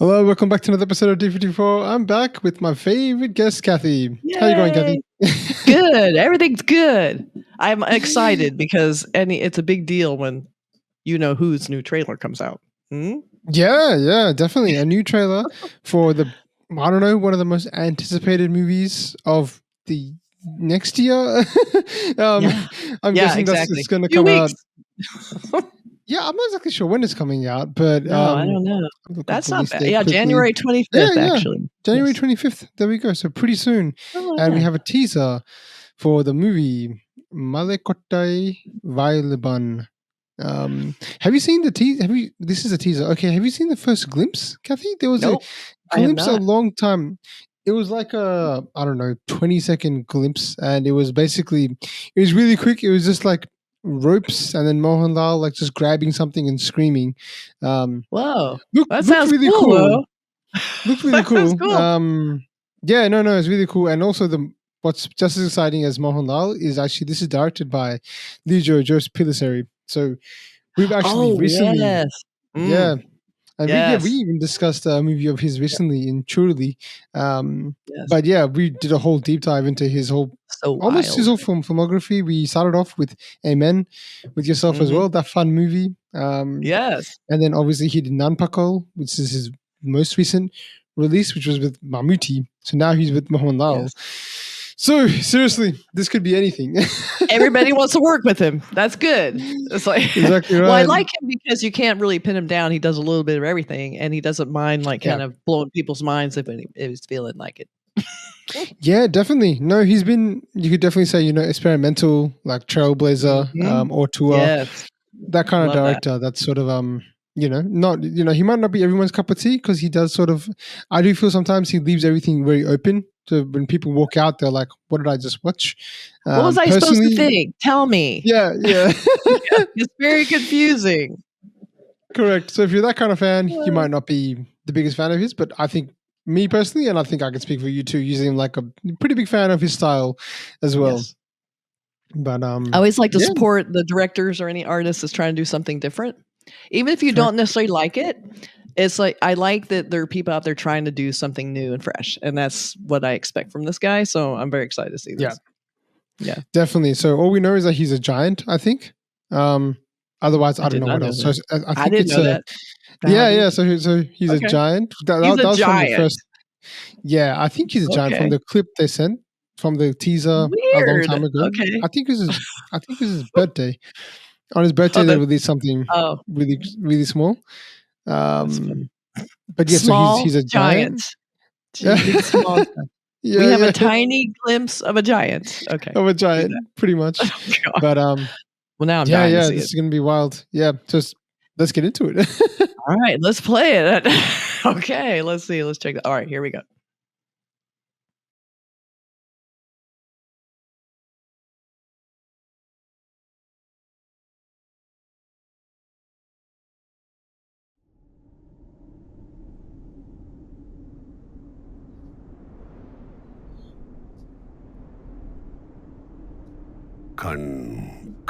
Hello, welcome back to another episode of D54. I'm back with my favorite guest, Kathy. How you going, Kathy? Good. Everything's good. I'm excited because it's a big deal when you know whose new trailer comes out. Yeah, definitely. A new trailer for one of the most anticipated movies of the next year. I'm guessing exactly. it's going to Few come out. weeks. Yeah, I'm not exactly sure when it's coming out, but No, I don't know. I'll look up That's the not release bad. date Yeah, quickly. January 25th, Yeah, actually. January Yes. 25th. There we go. So pretty soon. Oh, And we yeah. have a teaser for the movie Malekottai Vailaban. Have you seen the teaser? This is a teaser. Okay, have you seen the first glimpse, Kathy? There was Nope, a I have glimpse a not. long time. It was like a, I don't know, 20-second glimpse, and it was really quick. It was just like ropes, and then Mohanlal like just grabbing something and screaming. Whoa. That Looked sounds really cool, cool. though. Looked really That sounds cool. cool. Yeah, no, it's really cool. And also what's just as exciting as Mohanlal is actually this is directed by Lijo Jose Pilisari. So we've actually recently, yes. yeah, and we Yes. even discussed a movie of his recently in Truly. Yes. But yeah, we did a whole deep dive into his whole So almost his wild. whole filmography. We started off with Amen with yourself as well, that fun movie. Yes. And then obviously he did Nanpakol, which is his most recent release, which was with Mammootty. So now he's with Mohanlal. Yes. So seriously, this could be anything. Everybody wants to work with him. That's good. It's like Exactly right. Well, I like him because you can't really pin him down. He does a little bit of everything, and he doesn't mind kind of blowing people's minds if he's feeling like it. Yeah, definitely. No, you could definitely say, experimental, like Trailblazer, or Tour. Yes. That kind of Love that. director that's sort of not he might not be everyone's cup of tea because he does sort of, I do feel sometimes he leaves everything very open. So when people walk out, they're like, what did I just watch? What was I supposed to think? Tell me. Yeah. It's very confusing. Correct. So if you're that kind of fan, you might not be the biggest fan of his, but I think me personally, and I think I can speak for you too, using like a pretty big fan of his style as well. Yes. But I always like to support the directors or any artist that's trying to do something different. Even if you don't necessarily like it, it's like I like that there are people out there trying to do something new and fresh. And that's what I expect from this guy. So I'm very excited to see this. Yeah. Definitely. So all we know is that he's a giant, I think. Otherwise, I don't know what else. So I think didn't know that. Yeah. So he's a giant. That was giant. from the first. Yeah, I think he's a giant from the clip they sent from the teaser a long time ago. Okay. I think it was his birthday. On his birthday, they released something really, really small. But yeah, small, so he's a giant. Small. We have a tiny glimpse of a giant. Okay. Of a giant, pretty much. But well, now I'm dying to see this is gonna be wild. Yeah, just let's get into it. All right, let's play it. Okay, let's see. Let's check that. All right, here we go.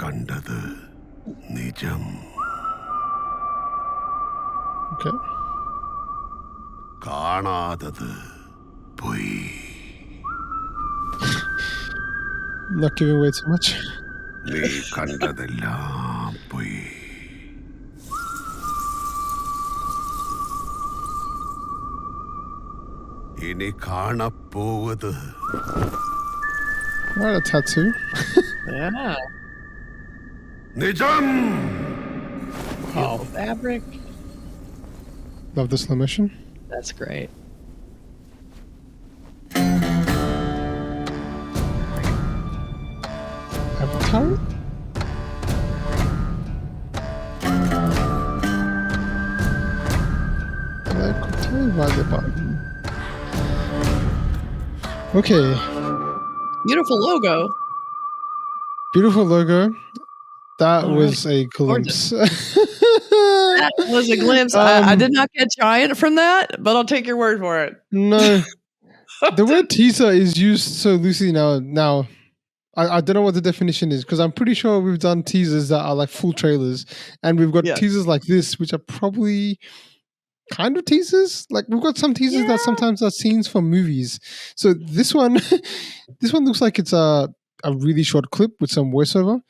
കണ്ടത് നിജം കാണാതത് പൊയ്. Not giving away too much. നീ കണ്ടതെല്ലാം പൊയ്. ഇനി കാണപ്പോവത്. What a tattoo. Yeah. നിജം. Oh, fabric. Love the slow motion. That's great. Avatar? Okay. Beautiful logo. Beautiful logo. That was a glimpse. That was a glimpse. I did not get giant from that, but I'll take your word for it. No. The word teaser is used so loosely now. I don't know what the definition is because I'm pretty sure we've done teasers that are like full trailers, and we've got teasers like this, which are probably kind of teasers. Like we've got some teasers that sometimes are scenes from movies. So this one, this one looks like it's a really short clip with some voiceover.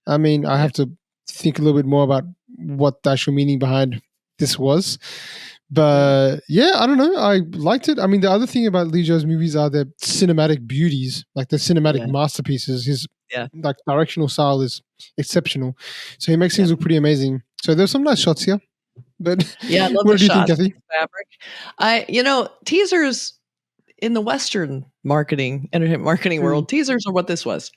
I mean, I have to think a little bit more about what the actual meaning behind this was. But yeah, I don't know. I liked it. I mean, the other thing about Lee Jo's movies are their cinematic beauties, like the cinematic masterpieces. His like directional style is exceptional. So he makes things look pretty amazing. So there's some nice shots here. But I love what the do you think, shots, Kathy? fabric. Teasers in the Western entertainment marketing world, teasers are what this was.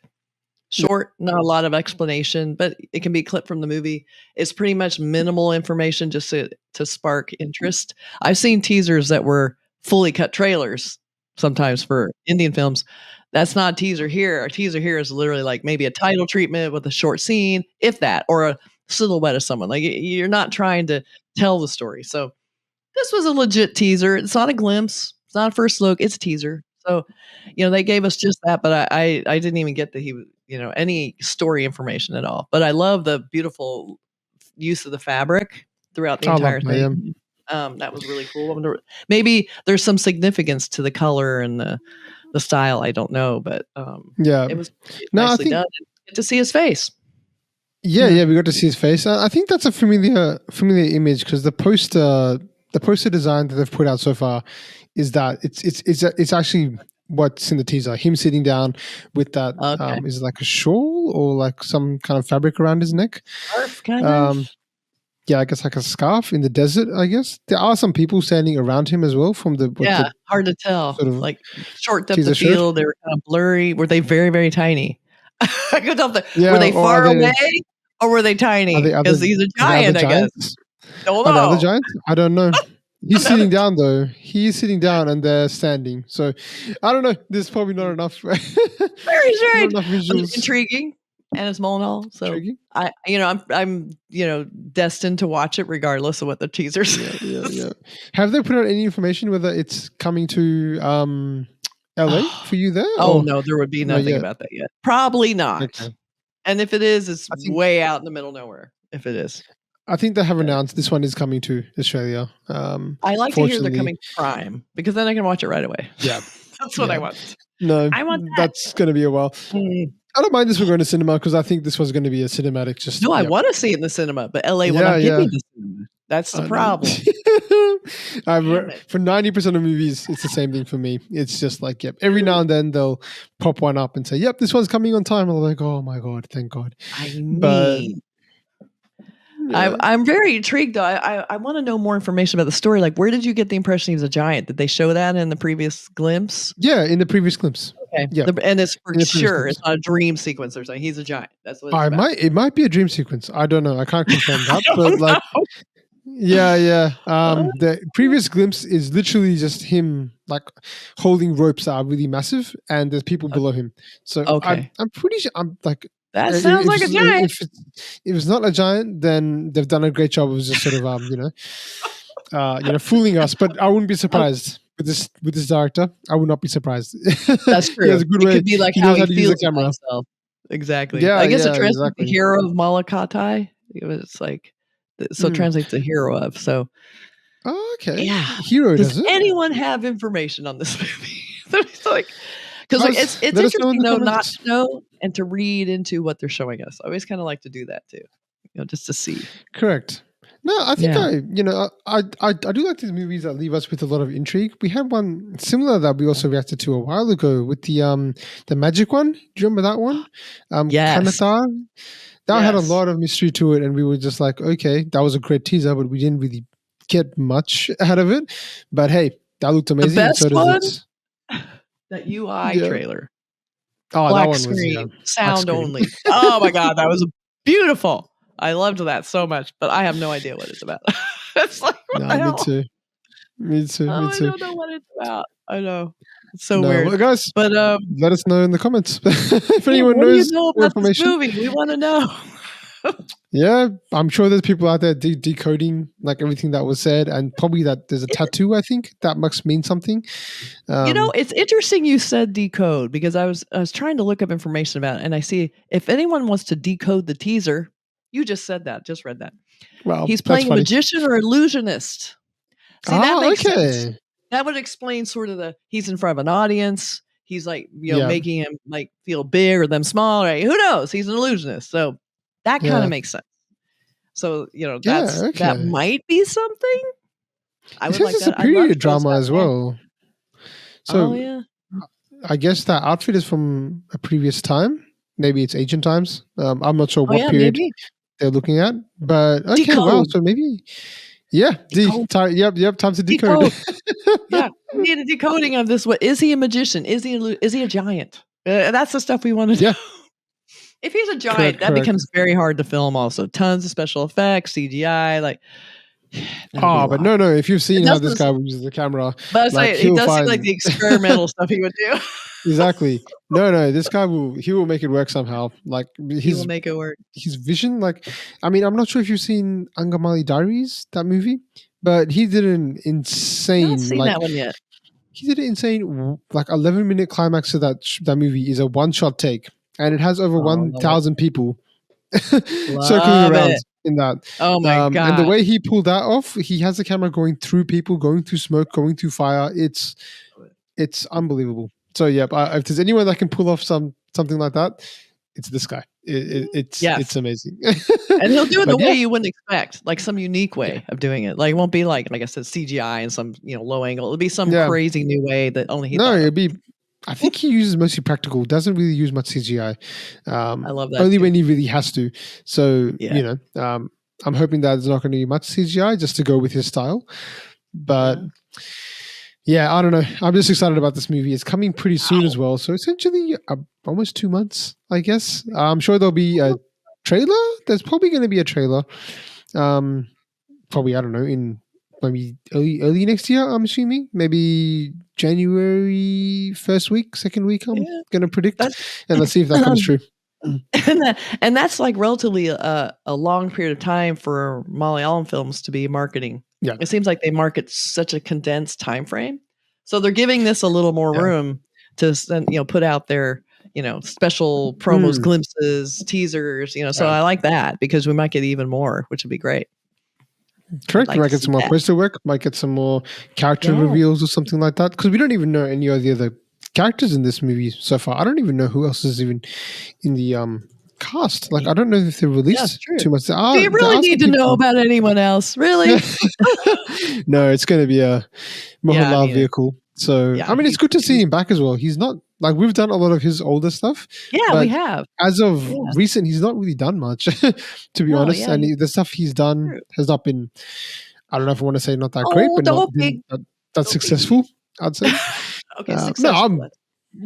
Short, not a lot of explanation, but it can be clipped from the movie. It's pretty much minimal information just to spark interest. I've seen teasers that were fully cut trailers sometimes for Indian films. That's not a teaser here. A teaser here is literally like maybe a title treatment with a short scene, if that, or a silhouette of someone. Like you're not trying to tell the story. So this was a legit teaser. It's not a glimpse. It's not a first look. It's a teaser. So, they gave us just that, but I didn't even get any story information at all. But I love the beautiful use of the fabric throughout the entire thing. That was really cool. Maybe there's some significance to the color and the style. I don't know, but it was nicely done. Get to see his face. Yeah, we got to see his face. I think that's a familiar image because the poster design that they've put out so far is that it's actually what's in the teaser. Him sitting down with that is it like a shawl or like some kind of fabric around his neck. Scarf, kind of. Yeah, I guess like a scarf in the desert. I guess there are some people standing around him as well. From the hard to tell. Sort of like short depth of field, they were kind of blurry. Were they very, very tiny? I could tell. Were they far away or were they tiny? Because he's a giant, I guess. Don't know. Are the other giants? I don't know. He's sitting down though. He's sitting down and they're standing. So I don't know. There's probably not enough. Very strange. Not enough visuals. Intriguing. And it's Mullinall. So intriguing. I'm destined to watch it regardless of what the teasers. Yeah. Have they put out any information whether it's coming to LA for you there? No, there would be nothing about that yet. Probably not. Okay. And if it is, it's way out in the middle of nowhere. If it is. I think they have announced this one is coming to Australia. I like to hear they're coming to Prime because then I can watch it right away. Yeah. That's what I want. No, I want that. That's going to be a while. I don't mind this we're going to cinema because I think this was going to be a cinematic. I want to see it in the cinema, but LA will not give me the cinema. That's the problem. For 90% of movies, it's the same thing for me. It's just like, every now and then they'll pop one up and say, yep, this one's coming on time. And I'm like, oh my God, thank God. I'm very intrigued though. I want to know more information about the story. Like, where did you get the impression he was a giant? Did they show that in the previous glimpse? Yeah, in the previous glimpse. Okay. Yeah. And it's for sure it's not a dream sequence or something. He's a giant. That's what it's about. It might be a dream sequence. I don't know. I can't confirm that. But like the previous glimpse is literally just him like holding ropes that are really massive and there's people below him. So I'm pretty sure I'm like that sounds like a giant. If it's not a giant, then they've done a great job of just sort of fooling us. But I wouldn't be surprised with this director. I would not be surprised. That's true. He has a good way. Could be like how he feels about himself. Exactly. Yeah, I guess it translates the hero of Malakatai. It's like it translates to hero of. So okay. Yeah. Hero does anyone have information on this movie? Like. Because it's interesting though not to know and to read into what they're showing us. I always kind of like to do that too, just to see. Correct. No, I think I do like these movies that leave us with a lot of intrigue. We had one similar that we also reacted to a while ago with the magic one. Do you remember that one? Yes. Kanathar. That had a lot of mystery to it, and we were just like, okay, that was a great teaser, but we didn't really get much out of it. But hey, that looked amazing. The best one. That UI trailer. Oh, black that one screen, was sound only. Oh my God, that was beautiful. I loved that so much, but I have no idea what it's about. It's like, what the hell? Me too. I don't know what it's about. I know. It's so weird. Well, guys, but let us know in the comments. If anyone knows more information. This movie? We want to know. Yeah, I'm sure there's people out there decoding like everything that was said, and probably that there's a tattoo. I think that must mean something. It's interesting you said decode because I was trying to look up information about it, and I see if anyone wants to decode the teaser, you just said that, just read that. Well, he's playing a magician or illusionist. See, that makes sense. okay. That would explain sort of he's in front of an audience. He's like, Yeah. making him like feel big or them small, right? Who knows? He's an illusionist. So that kind Yeah. of makes sense. So, Yeah, that okay. might be something. I It would says like it's a that. I'd love period shows drama that as way. well. So Oh yeah. I guess that outfit is from a previous time. Maybe it's ancient times. I'm not sure Oh what yeah, period maybe. they're looking at. But okay, wow. Decode. So maybe, yeah. Decode. Yep. Time to decode. Yeah. We need a decoding of this. What is he a magician? Is he a giant? That's the stuff we want to know. Yeah. If he's a giant, Correct, that correct. becomes very hard to film. Also, tons of special effects, CGI. Like, that'd be a Oh, but lot. no. If you've seen It how this doesn't- guy uses the camera, But I say like, it he'll does seem like find- the experimental stuff he would do. exactly. No. This guy will make it work somehow. Like He will make it work. his vision. Like, I mean, I'm not sure if you've seen Angamali Diaries, that movie, but he did an I've insane not seen that one yet. he did an insane like 11-minute climax of that movie is a one-shot take, and it has over Oh, love it. 1,000 people circling Love around it. in that. Oh my god! And the way he pulled that off, he has the camera going through people, going through smoke, going through fire. It's unbelievable. So yeah, if there's anyone that can pull off something like that, it's this guy. It's Yes. amazing. And he'll do it the But way yeah. you wouldn't expect, like some unique way of doing it. Like it won't be like I said, CGI and some low angle. It'll be some Yeah. crazy new way that only he. No, thought of. it'd be. I think he uses mostly practical. Doesn't really use much CGI. I love that. Only too. when he really has to. So Yeah. I'm hoping that there's not going to be much CGI just to go with his style. But yeah, I don't know. I'm just excited about this movie. It's coming pretty soon as well. So essentially, almost 2 months, I guess. I'm sure there'll be a trailer. There's probably going to be a trailer. Probably, I don't know, in maybe early next year, I'm assuming. Maybe January second week, I'm Yeah. going to predict. That's- And let's see if that comes true. and that's like relatively a long period of time for Malayalam films to be marketing. Yeah. It seems like they market such a condensed time frame, so they're giving this a little more Yeah. room to put out their special promos, Mm. glimpses, teasers. So Yeah. I like that because we might get even more, which would be great. Correct. like Might to get see some more that. poster work. Might get some more character Yeah. reveals or something like that. Because we don't even know any of the other characters in this movie so far. I don't even know who else is even in the cast. Like, I don't know if they released true. too much. Do you really need to know about anyone else? Really? No, it's going to be a Mohanlal mean, vehicle. So yeah, I mean, it's good to see him back as well. He's not like we've done a lot of his older stuff. Yeah, But we have. As of Yeah. recent, he's not really done much, to be No, honest. yeah, And the stuff he's done True. has not been. I don't know if I want to say not that great, Oh, but don't not be- been that be- successful. I'd say. Okay, No, successful. I'm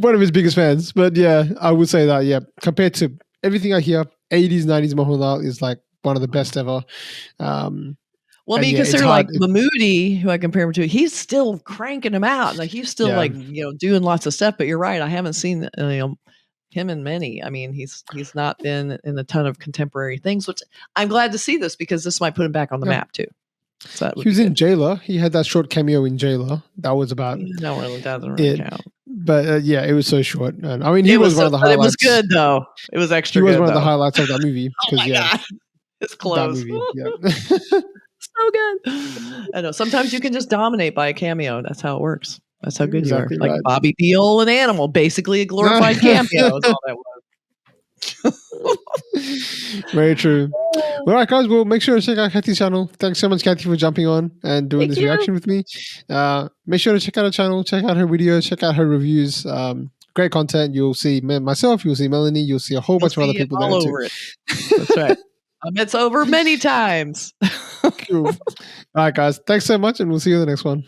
one of his biggest fans, but yeah, I would say that. Yeah, compared to everything I hear, 80s, 90s Mohanlal is like one of the best ever. Well, I And mean, yeah, it's consider like hard- Mahmoodi, who I compare him to, he's still cranking him out. Like he's still Yeah. like doing lots of stuff. But you're right, I haven't seen him in many. I mean, he's not been in a ton of contemporary things, which I'm glad to see this because this might put him back on the Yeah. map too. So that would He was be in good. Jailer. He had that short cameo in Jailer. That was about. No, it doesn't really it. count. But yeah, it was so short. And I mean, he It was one of the but highlights. it was good though. It was He extra was good. one of the though. highlights of that movie. Oh 'cause, my yeah, god, it's that close. movie. Yeah. So good. I know. Sometimes you can just dominate by a cameo. That's how it works. That's how good Exactly you are. Like right. Bobby Deol and Animal, basically a glorified cameo. Is all that was. Very true. All right, guys. Well, make sure to check out Kathy's channel. Thanks so much, Kathy, for jumping on and doing Thank this you. reaction with me. Make sure to check out her channel, check out her videos, check out her reviews. Great content. You'll see myself, you'll see Melanie, you'll see a whole bunch of You'll other see it people all there too. over it. That's right. It's over many times. Cool. All right, guys. Thanks so much, and we'll see you in the next one.